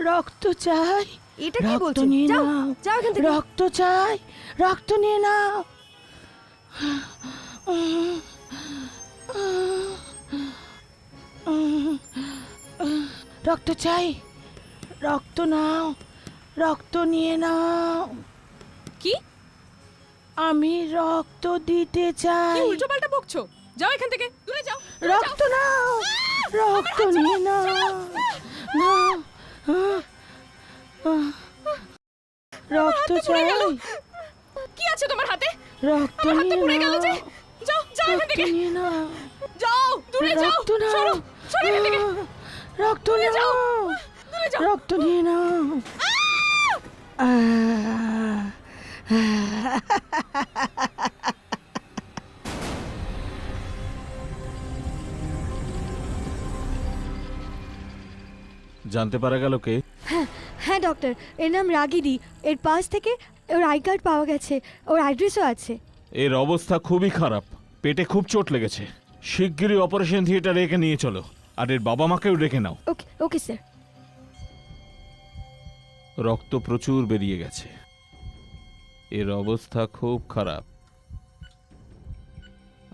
রক্ত চাই। এটা কি রক্ত বলছো? নিয়ে যাও নাও। যাও এখান থেকে। রক্ত চাই, রক্ত নিয়ে নাও। রক্ত চাই, রক্ত নাও, রক্ত নিয়ে নাও। কি আমি রক্ত দিতে কি চাই। উল্টোপাল্টা বকছো? যাও এখান থেকে, দূরে যাও। রক্ত নাও, রক্ত নিয়ে নাও। নাও। রক্ত চাই, কি আছে তোমার হাতে? রক্ত আমার হাতটা পুড়ে নিয়ে গেল যে। নাও। যাও যাও এখান রক্ত থেকে, নিয়ে নাও। যাও দূরে যাও। রক্ত নাও। সরো সরো এখান থেকে, রক্ত দূরে যাও, নাও। দূরে যাও। রক্ত নিয়ে নাও। জানতে পারা গেল কে? হ্যাঁ ডক্টর, এর নাম রাগিনী। এর পাশ থেকে ওর আই কার্ড পাওয়া গেছে, ওর অ্যাড্রেসও আছে। এর অবস্থা খুবই খারাপ, পেটে খুব চোট লেগেছে। শিগগিরই অপারেশন থিয়েটারে একে নিয়ে চলো, আর এর বাবা মাকেও ডেকে নাও। ওকে ওকে স্যার। রক্ত প্রচুর বেরিয়ে গেছে, এর অবস্থা খুব খারাপ।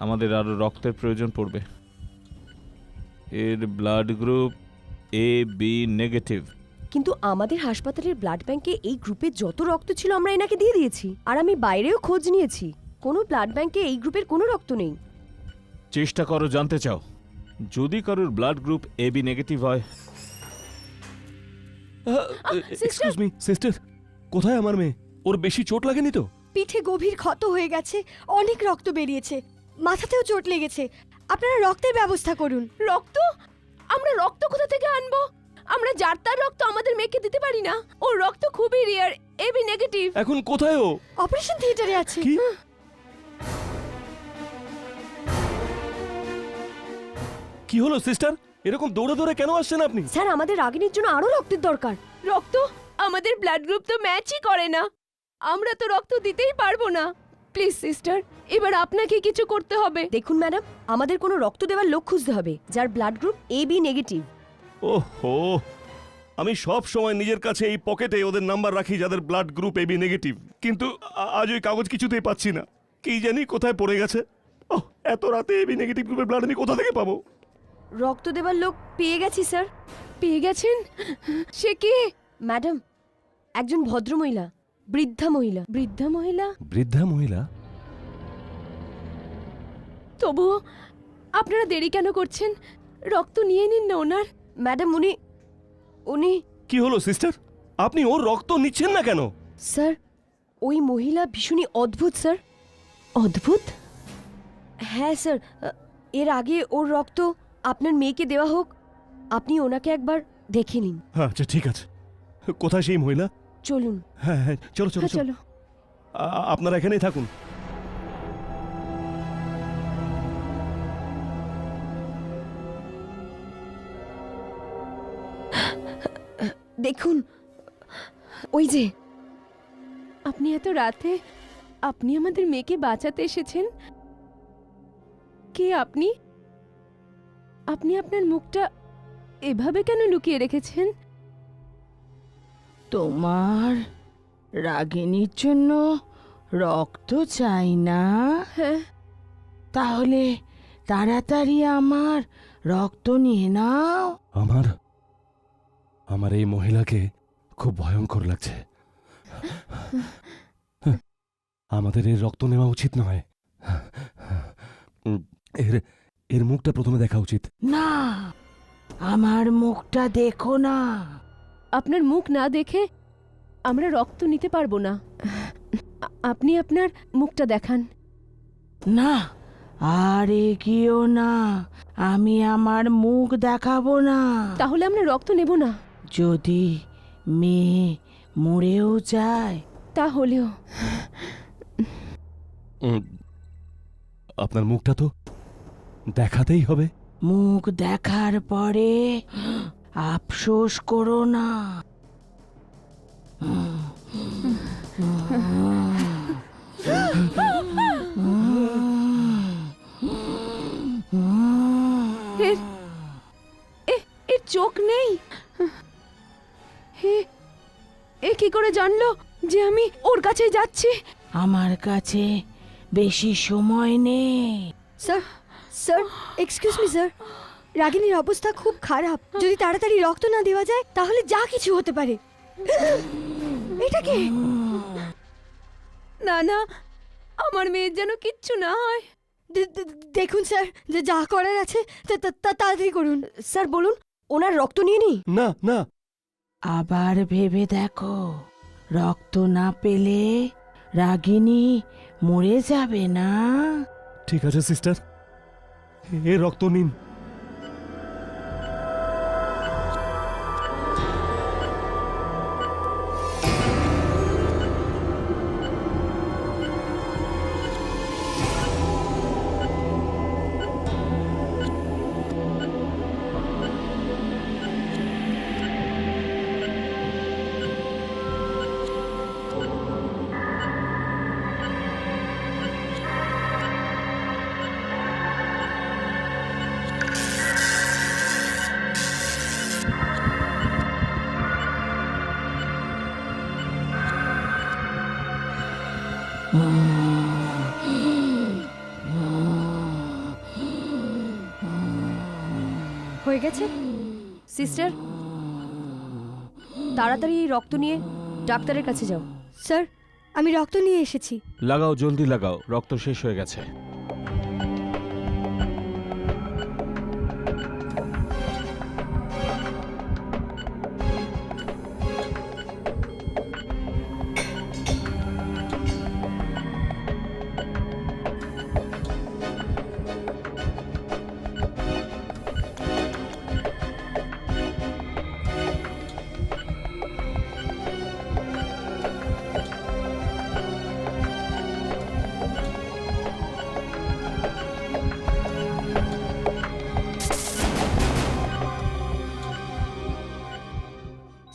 আমাদের আরো রক্তের প্রয়োজন পড়বে। এর ব্লাড গ্রুপ AB নেগেটিভ। কিন্তু আমাদের হাসপাতালের ব্লাড ব্যাংকে এই গ্রুপের যত রক্ত ছিল আমরা এনাকে দিয়ে দিয়েছি, আর আমি বাইরেও খোঁজ নিয়েছি, কোনো ব্লাড ব্যাংকে এই গ্রুপের কোনো রক্ত নেই। চেষ্টা করো জানতে চাও, যদি কারোর ব্লাড গ্রুপ AB নেগেটিভ হয়। এক্সকিউজ মি সিস্টার, কোথায় আমার মেয়ে? ওর বেশি চোট লাগেনি তো? পিঠে গভীর ক্ষত হয়ে গেছে, অনেক রক্ত বেরিয়েছে, মাথাতেও চোট লেগেছে। আপনারা রক্তের ব্যবস্থা করুন। রক্ত? আমরা রক্ত কোথা থেকে আনবো? আমরা যার তার রক্ত আমাদের মেয়েকে দিতে পারি না। ওর রক্ত খুবই রেয়ার, AB নেগেটিভ। এখন কোথায় ও? অপারেশন থিয়েটারে আছে। কি? কি হলো সিস্টার? এরকম দৌড়ে দৌড়ে কেন আসছেন আপনি? স্যার, আমাদের রাগিনীর জন্য আরো রক্তের দরকার। রক্ত? আমাদের ব্লাড গ্রুপ তো ম্যাচই করে না, আমরা তো রক্ত দিতেই পারবো না। প্লিজ সিস্টার, এবার আপনাকে কিছু করতে হবে। দেখুন ম্যাডাম, আমাদের কোনো রক্ত দেওয়ার লোক খুঁজতে হবে যার ব্লাড গ্রুপ AB নেগেটিভ। ওহো, আমি সব সময় নিজের কাছে এই পকেটে ওদের নাম্বার রাখি যাদের ব্লাড গ্রুপ AB নেগেটিভ, কিন্তু আজ ওই কাগজ কিছুতেই পাচ্ছি না। কি জানি কোথায় পড়ে গেছে। ওহ, এত রাতে AB নেগেটিভ গ্রুপের ব্লাড আমি কোথা থেকে পাবো? রক্ত দেওয়ার লোক পেয়ে গেছি স্যার। পেয়ে গেছেন? সে কে? ম্যাডাম, একজন ভদ্রমহিলা, বৃদ্ধা মহিলা। বৃদ্ধা মহিলা? বৃদ্ধা মহিলা? তবুও আপনারা দেরি কেন করছেন? রক্ত নিয়ে নিন না ওনার। ম্যাডাম, উনি কি হলো সিস্টার? আপনি ওর রক্ত নিচ্ছেন না কেন? স্যার, ওই মহিলা ভীষণই অদ্ভুত স্যার। অদ্ভুত? হ্যাঁ স্যার, এর আগে ওর রক্ত আপনার মেয়েকে দেওয়া হোক, আপনি ওনাকে একবার দেখে নিন। হ্যাঁ আচ্ছা ঠিক আছে। কোথায় সেই মহিলা? চলুন। হ্যাঁ হ্যাঁ, চলো চলো হ্যাঁ, চলো। চলো। আপনারা এখানেই থাকুন। দেখুন, ওই যে। আপনি এত রাতে, আপনি আমাদের মেয়েকে বাঁচাতে এসেছেন? কে আপনি? আপনি আপনার মুখটা এভাবে কেন লুকিয়ে রেখেছেন? তোমার রাগিনীর জন্য রক্ত চাই না? হ্যাঁ। তাহলে তাড়াতাড়ি আমার রক্ত নিয়ে নাও। আমার এই মহিলাকে খুব ভয়ঙ্কর লাগছে। আমাদের এর রক্ত নেওয়া উচিত নয়। এর মুখটা প্রথমে দেখা উচিত। না, আমার মুখটা দেখো না। আপনার মুখ না দেখে আমরা রক্ত নিতে পারবো না। আপনি আপনার মুখটা দেখান। না, আর এগিয়েও না, আমি আমার মুখ দেখাবো না। তাহলে আমরা রক্ত নেব না। যদি মেয়ে মরেও যায় তাহলেও। আপনার মুখটা তো দেখাতেই হবে। মুখ দেখার পরে আফসোস করো না। এর চোখ নেই। কি করে জানলো যে আমি ওর কাছে যাচ্ছি? আমার কাছে বেশি সময় নেই। Sir sir excuse me sir, রাগিনীর অবস্থা খুব খারাপ। যদি তাড়াতাড়ি রক্ত না দেওয়া যায় তাহলে যা কিছু হতে পারে। এটা কি? না না, আমার মেয়ের যেন কিচ্ছু না হয়। দেখুন স্যার, যে যা করার আছে তাড়াতাড়ি করুন। স্যার বলুন, ওনার রক্ত নিয়ে নি। না না, আবার ভেবে দেখো, রক্ত না পেলে রাগিনী মরে যাবে না। ঠিক আছে সিস্টার, এ রক্ত নিন। হয়ে গেছে? সিস্টার, তাড়াতাড়ি এই রক্ত নিয়ে ডাক্তারের কাছে যাও। স্যার আমি রক্ত নিয়ে এসেছি। লাগাও, জলদি লাগাও, রক্ত শেষ হয়ে গেছে।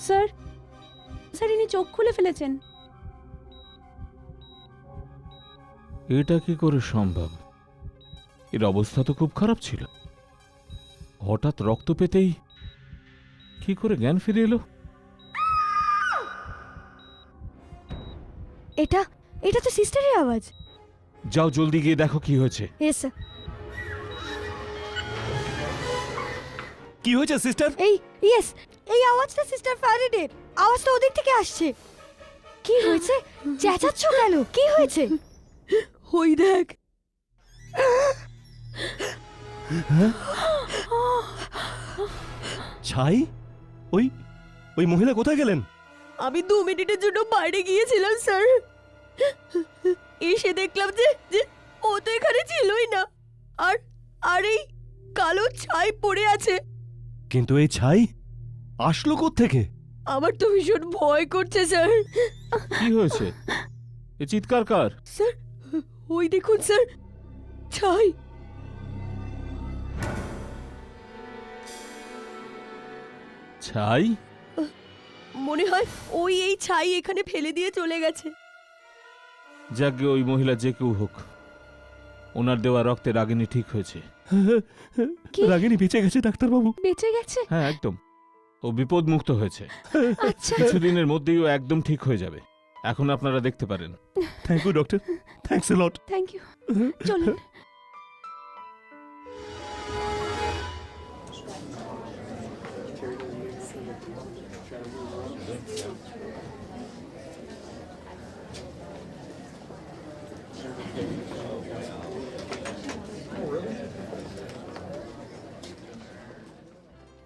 স্যার, স্যার ইনি চোখ খুলে ফেলেছেন। এটা কি করে সম্ভব? এর অবস্থা তো খুব খারাপ ছিল। হঠাৎ রক্ত পেতেই কি করে জ্ঞান ফিরে এলো? এটা এটা তো সিস্টারের আওয়াজ। যাও, জলদি গিয়ে দেখো কি হয়েছে। Yes sir. কি হয়েছে সিস্টার? ইয়েস, এই আওয়াজটা সিস্টার ফ্যারাডের। আওয়াজটা ওদিক থেকে আসছে। কি হয়েছে? চেঁচাচ্ছ কেন? কি হয়েছে? ওই দেখ। ছাই? ওই ওই মহিলা কোথায় গেলেন? আমি 2 মিনিটের জন্য বাইরে গিয়েছিলাম স্যার, এসে দেখলাম যে যে ও তো এখানে ছিলই না। আর আর এই কালো ছাই পড়ে আছে। কিন্তু এই ছাই আসলো কোত্থেকে? আমার তো ভীষণ ভয় করছে স্যার। কি হয়েছে? এ চিৎকার কার? স্যার ওই দেখুন স্যার, ছাই। ছাই? মনে হয় ওই এই ছাই এখানে ফেলে দিয়ে চলে গেছে। যাকে ওই মহিলা যে কেউ হোক, ওনার দেওয়া রক্তে রাগিনী ঠিক হয়েছে। রাগিনী বেঁচে গেছে ডাক্তারবাবু। বেঁচে গেছে? হ্যাঁ, একদম। ও বিপদ মুক্ত হয়েছে। আচ্ছা, কিছুদিনের মধ্যেই ও একদম ঠিক হয়ে যাবে। এখন আপনারা দেখতে পারেন। Thank you doctor, thanks a lot. Thank you. চলুন।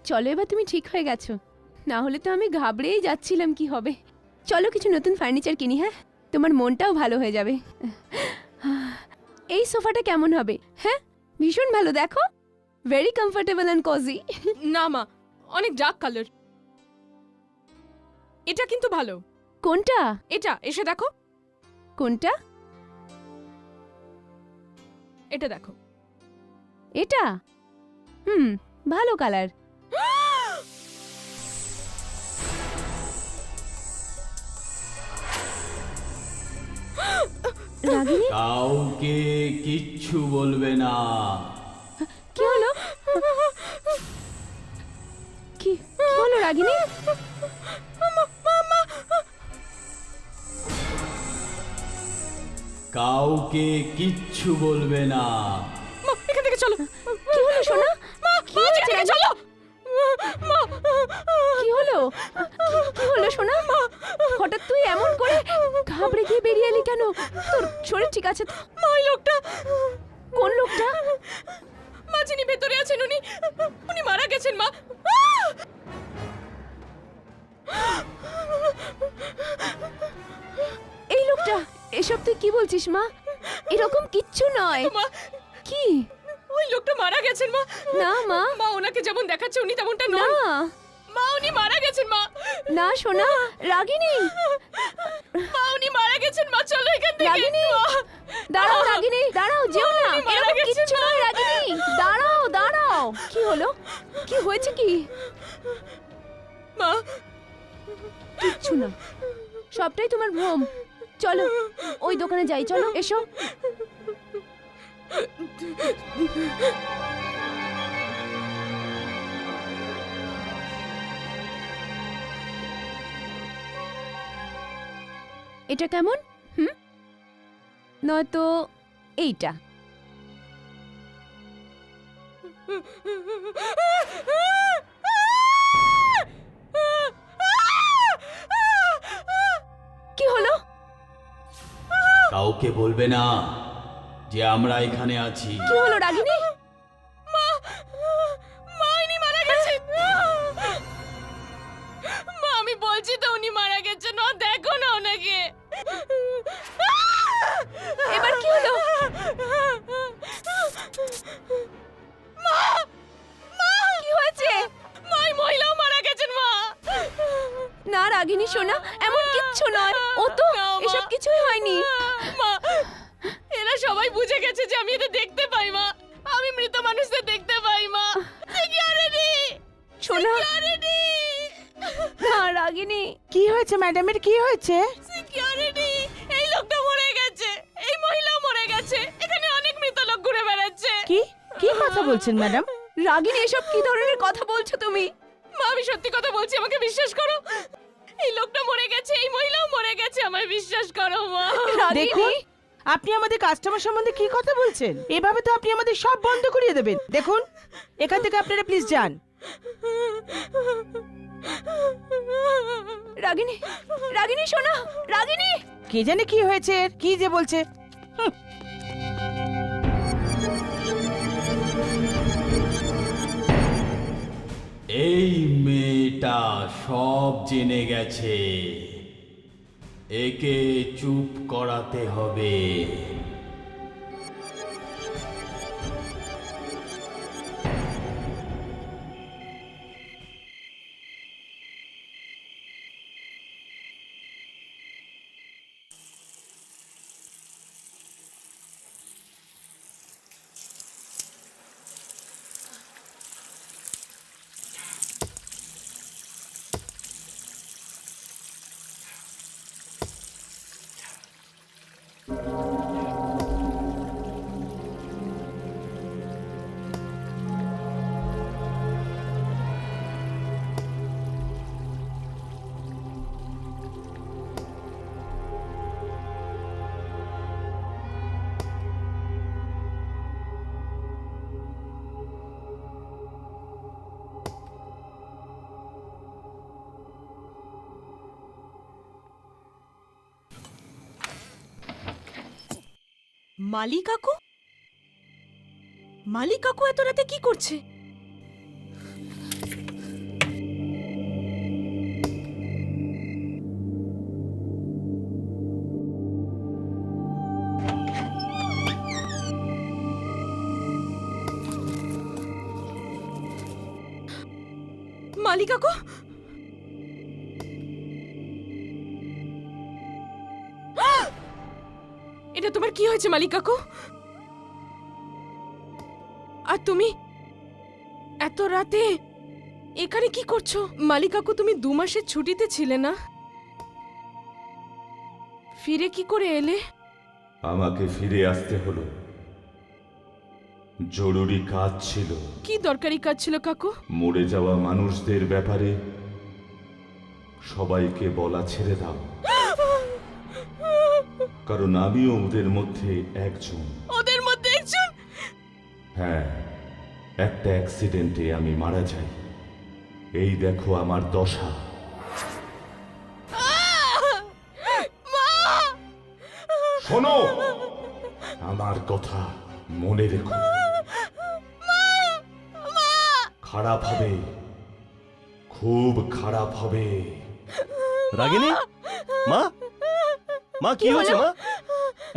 চলো, এবার তুমি ঠিক হয়ে গেছো। না হলে তো আমি ঘাবড়েই যাচ্ছিলাম কি হবে। চলো কিছু নতুন ফার্নিচার কিনি। হ্যাঁ, তোমার মনটাও ভালো হয়ে যাবে। এই সোফাটা কেমন হবে? হ্যাঁ, ভীষণ ভালো, দেখো, ভেরি কমফোর্টেবল অ্যান্ড কজি। না মা, অনেক ডার্ক কালার। এটা কিন্তু ভালো। কোনটা? এটা এসে দেখো, কোনটা? এটা দেখো। এটা? ভালো কালার। রাগিনী, কাউকে কিচ্ছু বলবে না। কি হলো? কি হলো রাগিনী? কাউকে কিচ্ছু বলবে না। মা এখান থেকে চলো। কি হলো সোনা? মা কি হয়েছে এখান থেকে রাগিনী? চলো। মা কি হলো? কি হলো সোনা? হঠাৎ তুই এমন করে ঘাবড়ে গিয়ে বেরিয়ে এলি কেন? তোর শরীর ঠিক আছে তো? মা ওই লোকটা, কোন লোকটা? মা যিনি ভেতরে আছেন উনি মারা গেছেন মা। এই লোকটা? এসব তুই কি বলছিস মা? এরকম কিচ্ছু নয়। মা কি? ওই লোকটা মারা গেছেন মা। না মা, মা ওনাকে যেমন দেখাচ্ছে উনি তেমনটা না নন। মা উনি মারা গেছেন মা। না সোনা, রাগিনী, মা উনি মারা গেছেন মা, চলো এখান থেকে। রাগিনী, মা, দাঁড়াও রাগিনী, দাঁড়াও, যেও না। উনি মারা এরকম গেছেন, কিচ্ছু মা। নয় রাগিনী, দাঁড়াও দাঁড়াও। কি হলো? কি হয়েছে কি? মা কিচ্ছু না, সবটাই তোমার ভ্রম। চলো ওই দোকানে যাই, চলো এসো। এটা কেমন? নয়তো এইটা? কি হলো? কাউকে বলবে না যে আমরা এখানে আছি। কি হলো রাগিনী? মা উনি মারা গেছেন। মা আমি বলছি তো উনি মারা গেছেন। ও দেখো না ওনাকে। এবার কি হলো? কি হয়েছে? মা এই মহিলাও মারা গেছেন মা। না রাগিনী সোনা, এমন কিচ্ছু নয়। ও তো না, মা। এসব কিছুই হয়নি। মা এরা সবাই বুঝে গেছে যে আমি এটা দেখতে পাই মা। আমি মৃত মানুষদের দেখতে পাই মা। সিকিউরিটি, সোনা, সিকিউরিটি, না রাগিনী। কি হয়েছে ম্যাডামের, কি হয়েছে? সিকিউরিটি, এই লোকটা মরে গেছে, এই মহিলাও মরে গেছে। এখানে অনেক মৃত লোক ঘুরে বেড়াচ্ছে। কি কি কথা বলছেন ম্যাডাম? রাগিনী, এসব কি ধরনের কথা বলছো তুমি? মা আমি সত্যি কথা বলছি, আমাকে বিশ্বাস করো। এই লোকটা মরে গেছে, এই মহিলাও মরে গেছে, আমায় বিশ্বাস করো মা। দেখুন, আপনি আমাদের কাস্টমার সম্বন্ধে কি কথা বলছেন? এভাবে তো আপনি আমাদের সব বন্ধ করিয়ে দেবেন। দেখুন, এখান থেকে আপনারা প্লিজ যান। রাগিনী, রাগিনী সোনা, রাগিনী। কে জানে কি হয়েছে এর, কি যে বলছে। হুঁ। এই মেয়েটা সব জেনে গেছে, একে চুপ করাতে হবে। মালি কাকু, মালি কাকু এত রাতে কি করছে? মালি কাকু, এটা তোমার কি হয়েছে মালি কাকু? আর তুমি এত রাতে এখানে কি করছো? মালি কাকু তুমি 2 মাসের ছুটিতে ছিলে না, ফিরে কি করে এলে? আমাকে ফিরে আসতে হলো, জরুরি কাজ ছিল। কি দরকারি কাজ ছিল কাকু? মরে যাওয়া মানুষদের ব্যাপারে সবাইকে বলা ছেড়ে দাও। কারণ আমিও ওদের মধ্যে একজন। ওদের মধ্যে একজন? হ্যাঁ, একটা অ্যাক্সিডেন্টে আমি মারা যাই। এই দেখো আমার দশা। শোনো, আমার কথা মনে রেখো। খারাপ হবে, খুব খারাপ হবে। রাগিনী, মা, মা কি হয়েছে মা?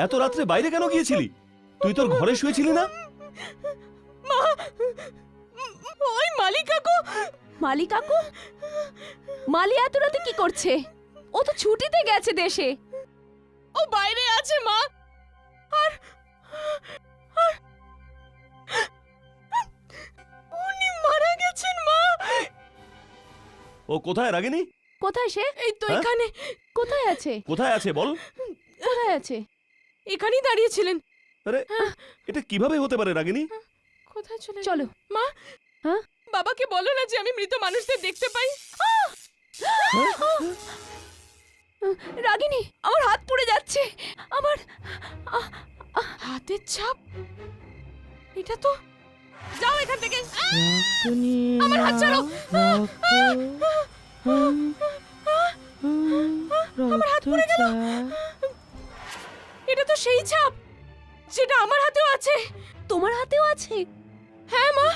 এত রাত্রে বাইরে কেন গিয়েছিলি? তুই তোর ঘরে শুয়েছিলি না? ওই মালি কাকু। মালি কাকু? মালি এত রাতে কি করছে? ও তো ছুটিতে গেছে দেশে। ও বাইরে আছে মা। আর আর উনি মারা গেছেন মা। ও কোথায় রাগিনী? কোথায় সে? এই তো হ্যাঁ? এখানে, কোথায় আছে? কোথায় আছে বল? কোথায় আছে? এখানেই দাঁড়িয়েছিলেন। আরে এটা কিভাবে হতে পারে রাগিনী? কোথায় চলে চলো। মা? হ্যাঁ? বাবাকে বলো না যে আমি মৃত মানুষদের দেখতে পাই। রাগিনী, আমার হাত পুড়ে যাচ্ছে। আমার হাতের ছাপ? এটা তো, যাও এখান থেকে। আমার হাত ছাড়ো। আমার হাত পুড়ে গেল। এটা তো সেই ছাপ যেটা আমার হাতেও আছে। তোমার হাতেও আছে? হ্যাঁ মা,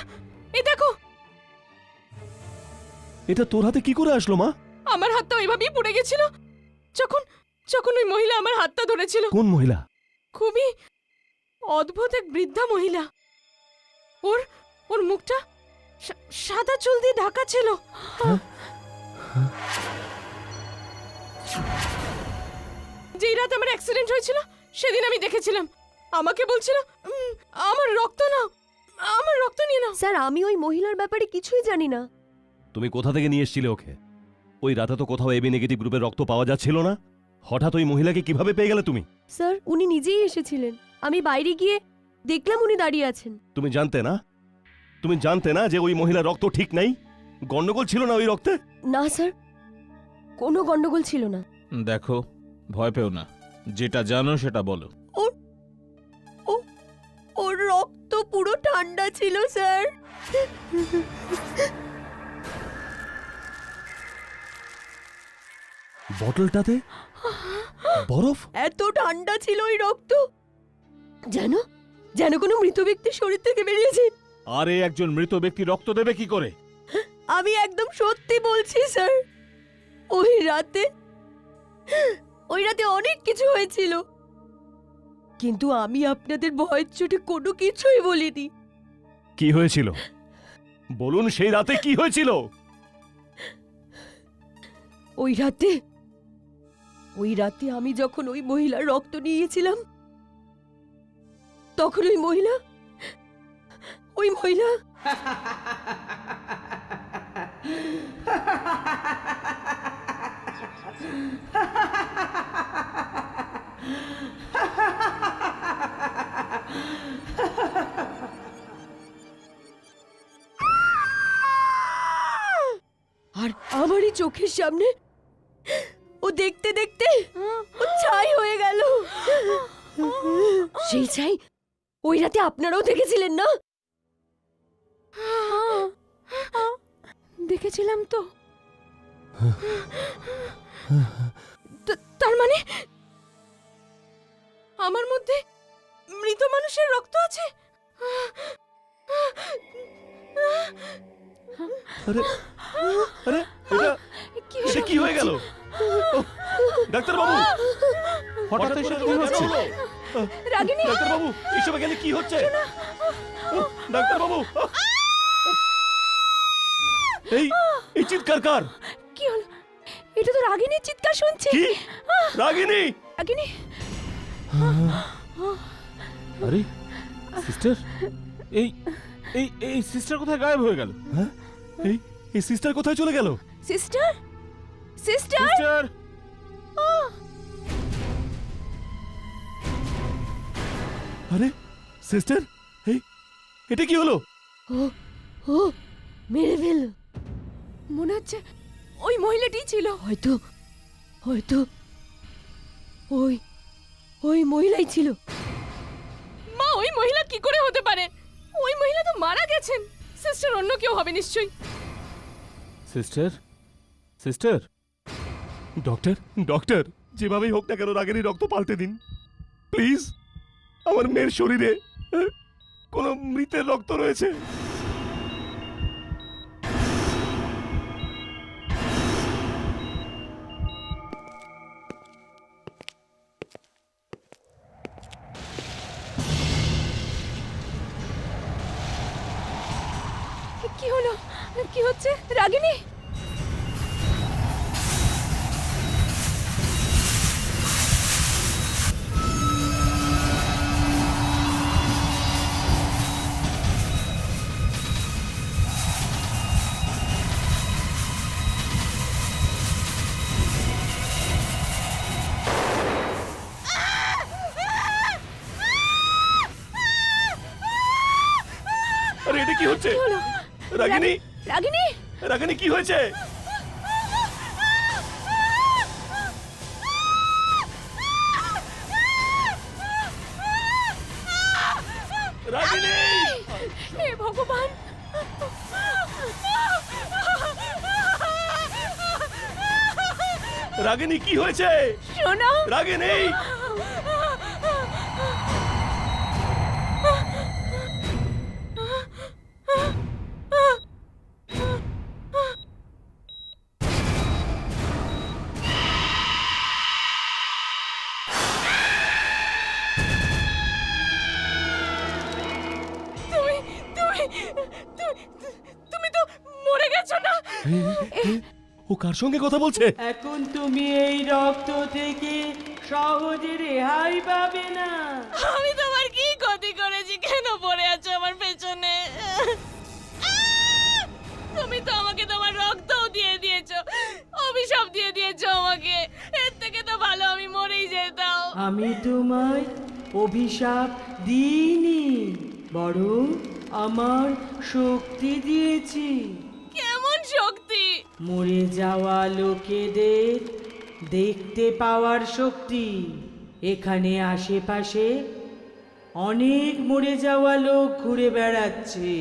এই দেখো। এটা তোর হাতে কি করে আসলো মা? আমার হাতটা ওইভাবেই পুড়ে গেছিল যখন যখন ওই মহিলা আমার হাতটা ধরেছিল। কোন মহিলা? খুবই অদ্ভুত এক বৃদ্ধা মহিলা। ওর ওর মুখটা সাদা চুল দিয়ে ঢাকা ছিল। যেই রাত আমার অ্যাক্সিডেন্ট হয়েছিল সেদিন আমি দেখেছিলাম। আমাকে বলছিল আমার রক্ত নাও, আমার রক্ত নিয়ে নাও। স্যার, আমি ওই মহিলার ব্যাপারে কিছুই জানি না। তুমি কোথা থেকে নিয়ে এসেছিলে ওকে? ওই রাতে তো কোথাও এবি নেগেটিভ গ্রুপের রক্ত পাওয়া যাচ্ছিল না। হঠাৎ ওই মহিলাকে কিভাবে পেয়ে গেলে তুমি? স্যার, উনি নিজেই এসেছিলেন। আমি বাইরে গিয়ে দেখলাম উনি দাঁড়িয়ে আছেন। তুমি জানতে না? তুমি জানতে না যে ওই মহিলার রক্ত ঠিক নাই? গন্ডগোল ছিল না ওই রক্তে? না স্যার, কোনো গন্ডগোল ছিল না। দেখো, ভয় পেও না, যেটা জানো সেটা বলো। ওর রক্ত পুরো ঠান্ডা ছিল স্যার। বটলটাতে বরফ? এত ঠান্ডা ছিল ওই রক্ত, যেন যেন কোনো মৃত ব্যক্তির শরীর থেকে বেরিয়েছে। আরে একজন মৃত ব্যক্তি রক্ত দেবে কি করে? আমি একদম সত্যি বলছি স্যার। ওই রাতে অনেক কিছু হয়েছিল, কিন্তু আমি আপনাদের ভয়ের চোটে কোনো কিছুই বলিনি। কি হয়েছিল বলুন, সেই রাতে কি হয়েছিল? ওই রাতে আমি যখন ওই মহিলার রক্ত নিয়েছিলাম, তখন ওই মহিলা আর আমারই চোখের সামনে ও দেখতে দেখতে ও ছাই হয়ে গেল। সেই ছাই ওই রাতে আপনারাও দেখেছিলেন না? দেখেছিলাম তো। তার মানে আমার মধ্যে মৃত মানুষের রক্ত আছে? আরে আরে এটা কি হয়ে গেল? ডাক্তার বাবু, হঠাৎ এসব কি হচ্ছে? রাগিনী, ডাক্তার বাবু, এইসব এখানে কি হচ্ছে? ডাক্তার বাবু, এই চিৎকার কার? কি হলো? এটা তো রাগিনীর চিৎকার শুনছি। কি? রাগিনী? রাগিনী, আরে সিস্টার, এই এই এই সিস্টার কোথায় গায়েব হয়ে গেল? হ্যাঁ, এই সিস্টার কোথায় চলে গেল? সিস্টার, সিস্টার, সিস্টার, আরে সিস্টার, এটা কি হলো? ও মেরে ফেল। মনে হচ্ছে ওই মহিলাটি ছিল। হয়তো ওই ওই মহিলাই ছিল। মা ওই মহিলা কি করে হতে পারে? ওই মহিলা তো মারা গেছেন। সিস্টার অন্য কেউ হবে নিশ্চয়ই। সিস্টার সিস্টার ডক্টর ডক্টর, যেভাবেই হোক না কেন রাগিনী রক্ত পাল্টে দিন প্লিজ। আমার মেয়ের শরীরে কোনো মৃতের রক্ত রয়েছে। কি হলো? কি হচ্ছে? রাগিনী! আরে এটা কি হচ্ছে? কি হলো? রাগিনী রাগিনী! রাগিনী কি হয়েছে? রাগিনী হে ভগবান! রাগিনী কি হয়েছে? সোনা! রাগিনী তুমি তুমি তুমি- তুমি তো মরে গেছো না? ও কার সঙ্গে কথা বলছে? এখন তুমি এই রক্ত থেকে সহজে রেহাই পাবে না। আমি তোমার কি ক্ষতি করেছি? কেন পড়ে আছো আমার পেছনে? তুমি তো আমাকে তোমার রক্তও দিয়ে দিয়েছো, অভিশাপ দিয়ে দিয়েছো আমাকে। এর থেকে তো ভালো আমি মরেই যেতাম। আমি তোমায় অভিশাপ দিইনি, বরং আমার শক্তি দিয়েছি। কেমন শক্তি? মরে যাওয়া লোকেদের দেখতে পাওয়ার শক্তি। এখানে আশেপাশে অনেক মরে যাওয়া লোক ঘুরে বেড়াচ্ছে।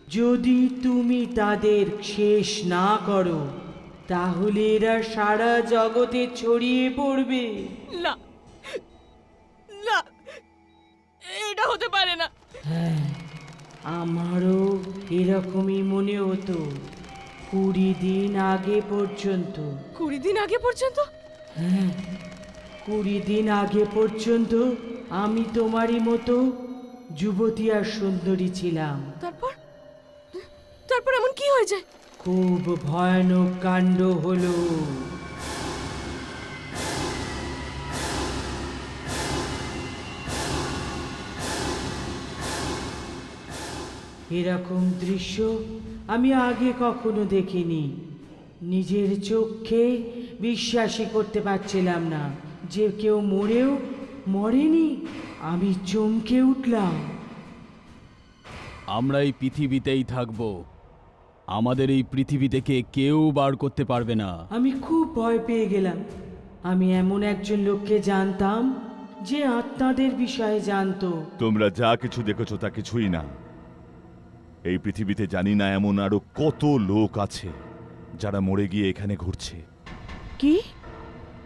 যদি তুমি তাদের শেষ না করো তাহলে এরা সারা জগতে ছড়িয়ে পড়বে। না না, এটা হতে পারে না। হ্যাঁ, আমারও এরকমই মনে হতো 20 দিন আগে পর্যন্ত। 20 দিন আগে পর্যন্ত? হ্যাঁ, 20 দিন আগে পর্যন্ত আমি তোমারই মতো যুবতী আর সুন্দরী ছিলাম। তারপর তারপর এমন কি হয়ে যায়? খুব ভয়ানক কাণ্ড হলো। এরকম দৃশ্য আমি আগে কখনো দেখিনি। নিজের চোখে বিশ্বাসই করতে পারছিলাম না যে কেউ মরেও মরেনি। আমি চমকে উঠলাম। আমরা এই পৃথিবীতেই থাকব। আমাদের এই পৃথিবী থেকে কেউ বার করতে পারবে না। আমি খুব ভয় পেয়ে গেলাম। আমি এমন একজন লোককে জানতাম যে আত্মাদের বিষয়ে জানতো। তোমরা যা কিছু দেখেছো তা কিছুই না। এই পৃথিবীতে জানি না এমন আরো কত লোক আছে যারা মরে গিয়ে এখানে ঘুরছে। কি?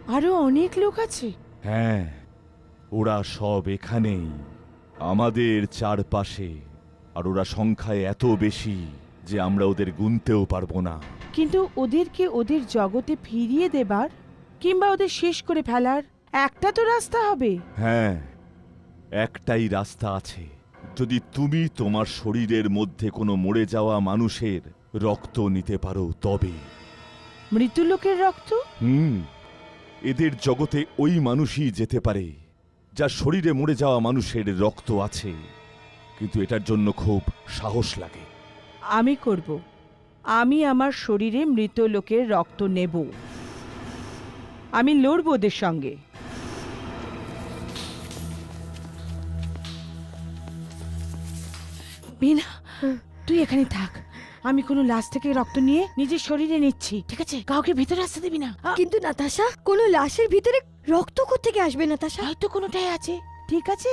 আরো অনেক লোক আছে? হ্যাঁ, ওরা সব এখানেই আমাদের চারপাশে। আর ওরা সংখ্যায় এত বেশি যে আমরা ওদের গুনতেও পারবো না। কিন্তু ওদেরকে ওদের জগতে ফিরিয়ে দেবার কিংবা ওদের শেষ করে ফেলার একটা তো রাস্তা হবে। হ্যাঁ, একটাই রাস্তা আছে। যদি তুমি তোমার শরীরের মধ্যে কোনো মরে যাওয়া মানুষের রক্ত নিতে পারো তবে। মৃত্যু লোকের রক্ত? এদের জগতে ওই মানুষই যেতে পারে যার শরীরে মরে যাওয়া মানুষের রক্ত আছে, কিন্তু এটার জন্য খুব সাহস লাগে। আমি করব। আমি আমার শরীরে মৃত লোকের রক্ত নেব। আমি লড়ব ওদের সঙ্গে। বিনা, তুই এখানে থাক। আমি কোনো লাশ থেকে রক্ত নিয়ে নিজের শরীরে নিচ্ছি, ঠিক আছে? কাউকে ভিতরে আসতে দিবি না। কিন্তু নাতাশা, কোনো লাশের ভিতরে রক্ত কোত্থেকে আসবে নাতাশা? হয়তো কোনোটাই আছে, ঠিক আছে?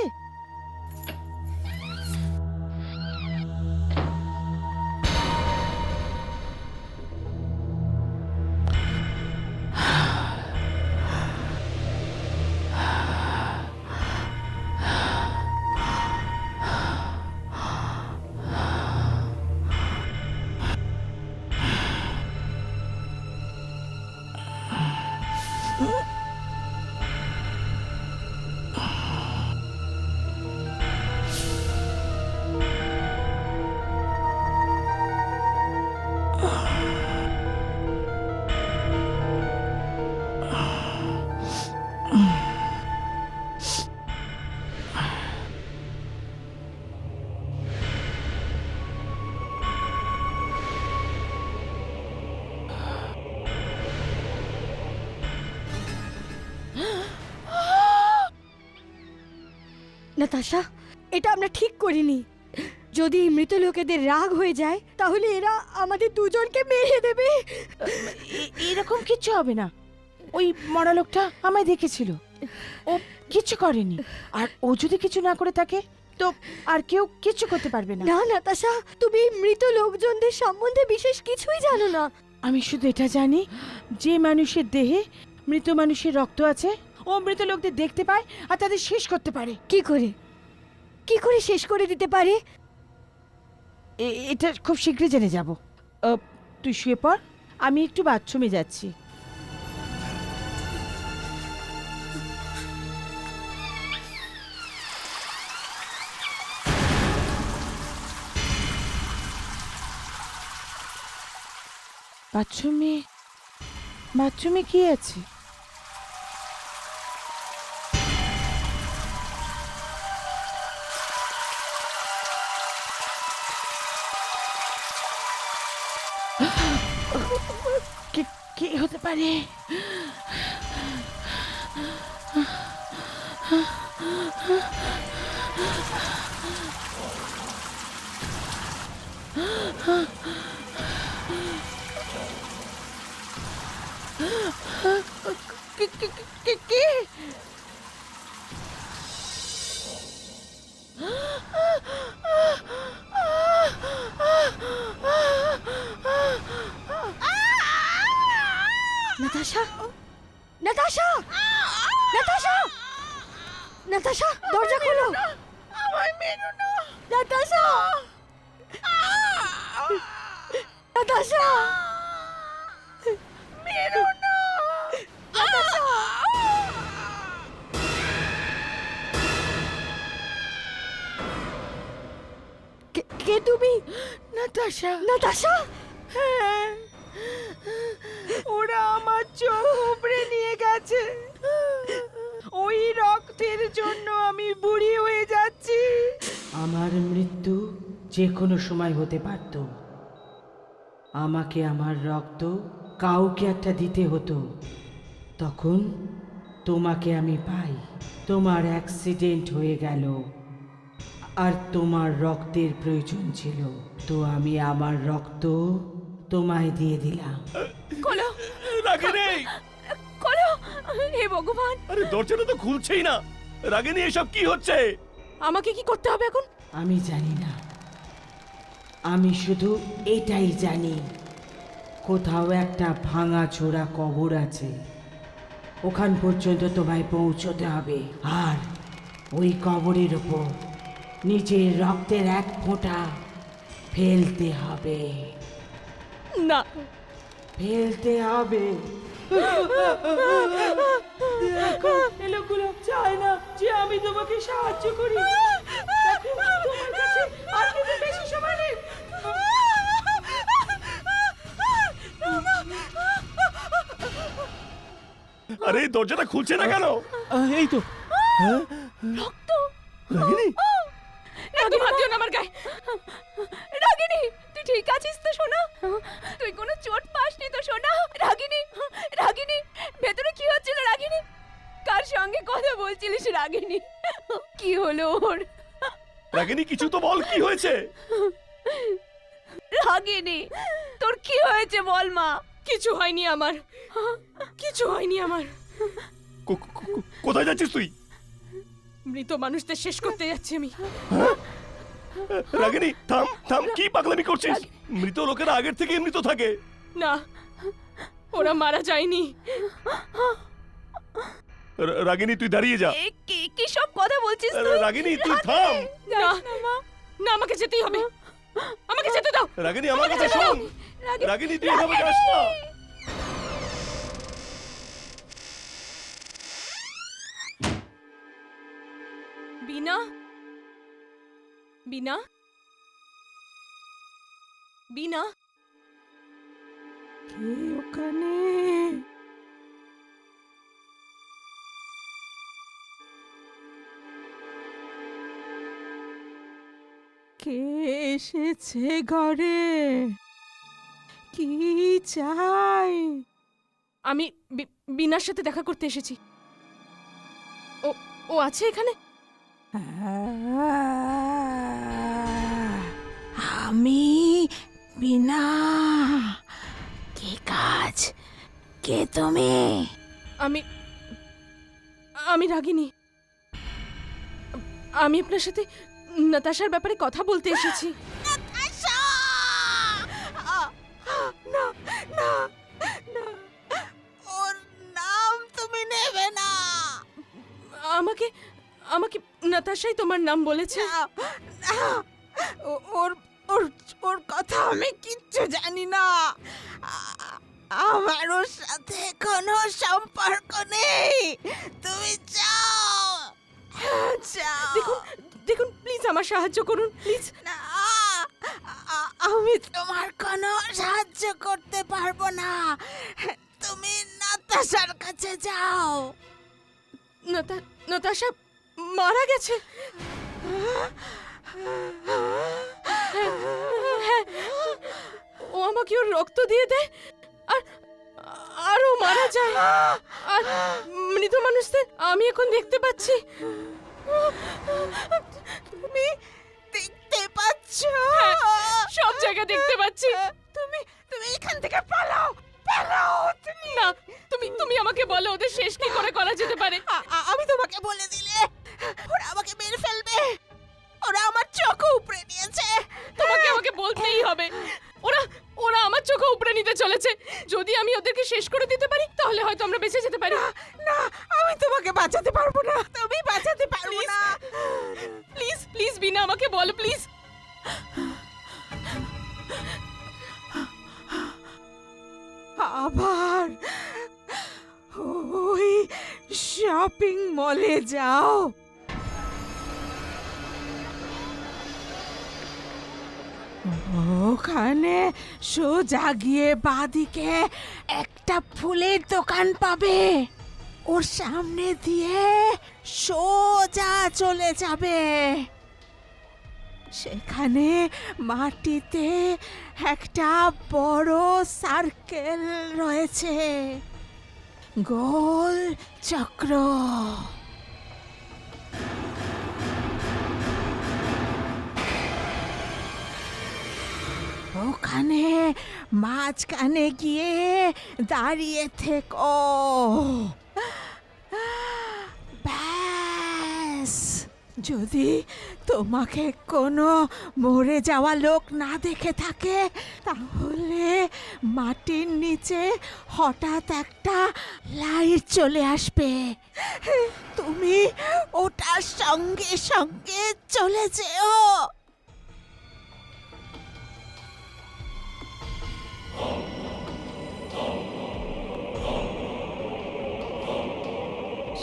নাতাশা, এটা আমরা ঠিক করিনি। যদি এই মৃত লোকেদের রাগ হয়ে যায় তাহলে এরা আমাদের দুজনকে মেরে দেবে। এরকম কিচ্ছু হবে না। ওই মরা লোকটা আমায় দেখেছিল, ও কিচ্ছু করেনি। আর ও যদি কিছু না করে থাকে তো আর কেউ কিচ্ছু করতে পারবে না। না নাতাশা, তুমি এই মৃত লোকজনদের সম্বন্ধে বিশেষ কিছুই জানো না। আমি শুধু এটা জানি, যে মানুষের দেহে মৃত মানুষের রক্ত আছে, ও মৃত লোকদের দেখতে পায় আর তাদের শেষ করতে পারে। কি করে শেষ করে দিতে পারে? এটা খুব শীঘ্রই জেনে যাব। তুই শুয়ে পড়, আমি একটু বাথরুমে যাচ্ছি। বাথরুমে কি আছে? কে হতে পারে? কে? নাতাশা, নাতাশা, নাতাশা, নাতাশা, দরজা খোলো। আমায় মেরো না। নাতাশা, নাতাশা, মেরো না। নাতাশা। কে তুমি? নাতাশা। নাতাশা, হ্যাঁ, ওরা আমার চোখ উপড়ে নিয়ে গেছে। ওই রক্তের জন্য আমি বুড়ি হয়ে যাচ্ছি। আমার মৃত্যু যে কোনো সময় হতে পারত। আমাকে আমার রক্ত কাউকে একটা দিতে হতো, তখন তোমাকে আমি পাই। তোমার অ্যাক্সিডেন্ট হয়ে গেল আর তোমার রক্তের প্রয়োজন ছিল, তো আমি আমার রক্ত তোমায় দিয়ে দিলাম। খোলো, রাগিনী! খোলো, হে ভগবান। আরে দরজাটা তো খুলছেই না। রাগিনী, এসব কি হচ্ছে? আমাকে কি করতে হবে এখন? আমি জানি না, আমি শুধু এটাই জানি, কোথাও একটা ভাঙা ছোড়া কবর আছে। ওখান পর্যন্ত তোমায় পৌঁছতে হবে, আর ওই কবরের ওপর নিজের রক্তের এক ফোঁটা ফেলতে হবে। না, ফেলতে হবে। এই লোকগুলো চায় না যে আমি তোমাকে সাহায্য করি। দেখো, তোমার কাছে আর কিন্তু বেশি সময় নেই। আরে দরজাটা খুলছে না কেন? এই তো। রাগিনী! একদম হাত দিও না আমার গায়ে। রাগিনী, তুই ঠিক আছিস তো সোনা? তুই কোনো চোট পাসনি তো সোনা? রাগিনী, রাগিনী, ভেতরে কি হচ্ছিল রাগিনী? কার সঙ্গে কথা বলছিলিস রাগিনী? কি হলো ওর? রাগিনী, কিছু তো বল, কি হয়েছে? রাগিনী, তোর কি হয়েছে বল মা? কিছু হয়নি আমার, কিছু হয়নি আমার। কোথায় যাচ্ছিস তুই? মৃত মানুষদের শেষ করতে যাচ্ছি আমি। রাগিনী থাম থাম, কি পাগলামি করছিস? মৃত লোকেরা আগের থেকে মৃত থাকে। না, ওরা মারা যায়নি। রাগিনী তুই দাঁড়িয়ে যা। কি সব কথা বলছিস তুই? রাগিনী তুই থাম। না না, আমাকে যেতেই হবে, আমাকে যেতে দাও। রাগিনী আমার কথা শোন। রাগিনী তুই এভাবে যাস না। বিনা, বিনা, বিনা, কে ওখানে? কে এসেছে ঘরে? কি চাই? আমি বিনার সাথে দেখা করতে এসেছি। ও ও আছে এখানে? আমি বিনা। কি কাজ? কে তুমি? আমি আমি রাগিনী। আমি আপনার সাথে নাতাশার ব্যাপারে কথা বলতে এসেছি। না না না, ওর নাম তুমি নেবে না। আমাকে আমাকে নাতাশাই তোমার নাম বলেছে। ওর ওর ওর কথা আমি কিচ্ছু জানি না। আমার ওর সাথে কোনো সম্পর্ক নেই। তুমি যাও যাও। দেখুন দেখুন, প্লিজ আমার সাহায্য করুন, প্লিজ। না, আমি তোমার কোনো সাহায্য করতে পারবো না। তুমি নাতাশার কাছে যাও। নাতাশা মারা গেছে? হ্যাঁ, ও আমাকে ওর রক্ত দিয়ে দেয় আর আরও মারা যায়। আর মৃত মানুষদের আমি এখন দেখতে পাচ্ছি। তুমি দেখতে পাচ্ছ? সব জায়গা দেখতে পাচ্ছি। তুমি তুমি এখান থেকে পালাও, পালাও তুমি। না, তুমি তুমি আমাকে বলো ওদের শেষ কি করে করা যেতে পারে। আমি তোমাকে বলে দিলে ওরা আমাকে মেরে ফেলবে। ওরা আমার চোখ উপড়ে নিয়েছে। তোমাকে আমাকে বলতেই হবে। ওরা ওরা আমার চোখ উপড়ে নিতে চলেছে। যদি আমি ওদেরকে শেষ করে দিতে পারি তাহলে হয়তো আমরা বেঁচে যেতে পারি। না, আমি তোমাকে বাঁচাতে পারবো না। তুমি বাঁচাতে পারবো না। প্লিজ প্লিজ বিনা, আমাকে বলো প্লিজ। আবার ওই শপিং মলে যাও। ওখানে সোজা গিয়ে বাঁদিকে একটা ফুলের দোকান পাবে। ওর সামনে দিয়ে সোজা চলে যাবে। সেখানে মাটিতে একটা বড় সার্কেল রয়েছে, গোল চক্র। ওখানে মাঝখানে গিয়ে দাঁড়িয়ে থেকো। ব্যাস, যদি তোমাকে কোনো মরে যাওয়া লোক না দেখে থাকে তাহলে মাটির নিচে হঠাৎ একটা লাইট চলে আসবে। তুমি ওটার সঙ্গে সঙ্গে চলে যেও।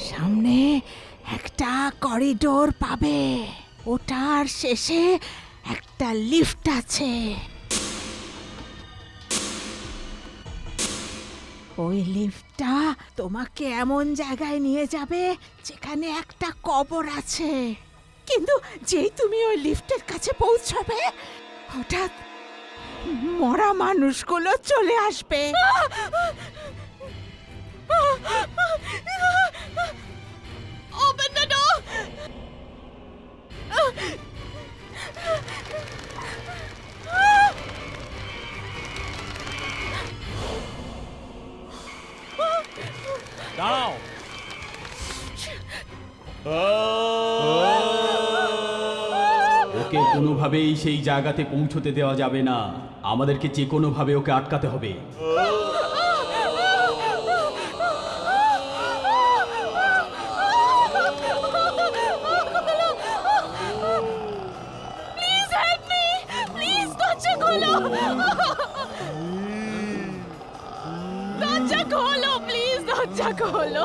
সামনে একটা করিডোর পাবে, ওটার শেষে একটা লিফট আছে। ওই লিফটটা তোমাকে এমন জায়গায় নিয়ে যাবে যেখানে একটা কবর আছে। কিন্তু যেই তুমি ওই লিফটের কাছে পৌঁছবে হঠাৎ মরা মানুষগুলো চলে আসবে। Open the door! দাঁড়াও, ওকে কোনোভাবেই সেই জায়গাতে পৌঁছতে দেওয়া যাবে না। আমাদেরকে যে কোনোভাবে ওকে আটকাতে হবে। প্লিজ হেল্প মি, প্লিজ দরজা খোলো, দরজা খোলো, প্লিজ দরজা খোলো।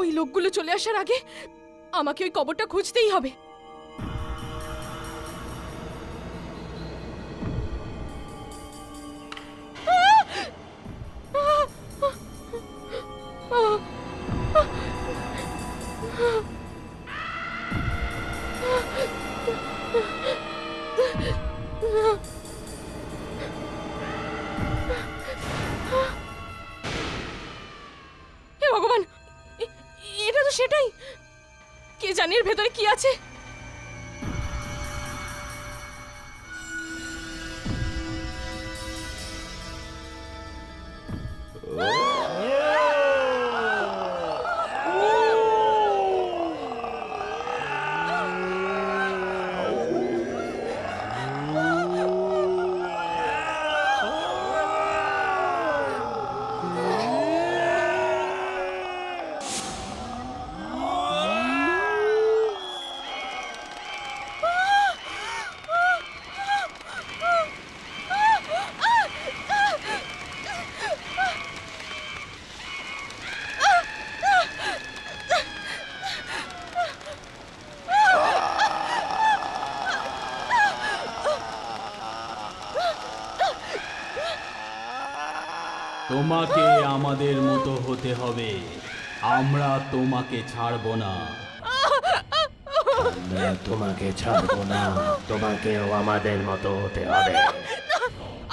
ওই লোকগুলো চলে আসার আগে আমাকে ওই কবরটা খুঁজতেই হবে। হে ভগবান, এটা তো সেটাই। কে জানি এর ভেতরে কি আছে। তোমাকে আমাদের মতো হতে হবে। আমরা তোমাকে ছাড়বো না। আমরা তোমাকে ছাড়বো না, তোমাকেও আমাদের মতো হতে হবে।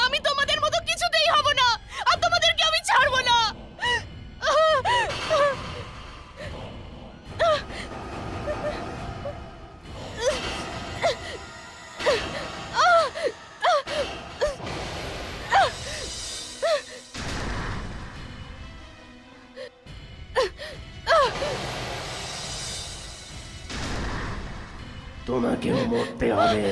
আমি তোমাদের মতো কিছুতেই হব না, আর তোমাদেরকে আমি ছাড়বো না। তোমাকেও মরতে হবে।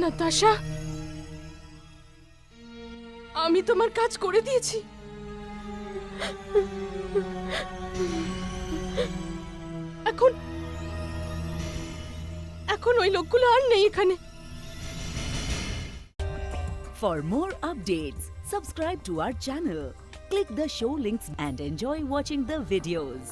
নাতাশা, আমি তোমার কাজ করে দিয়েছি। এখন এখন ওই লোকগুলো আর নেই এখানে। For more updates, subscribe to our channel, click the show links and enjoy watching the videos.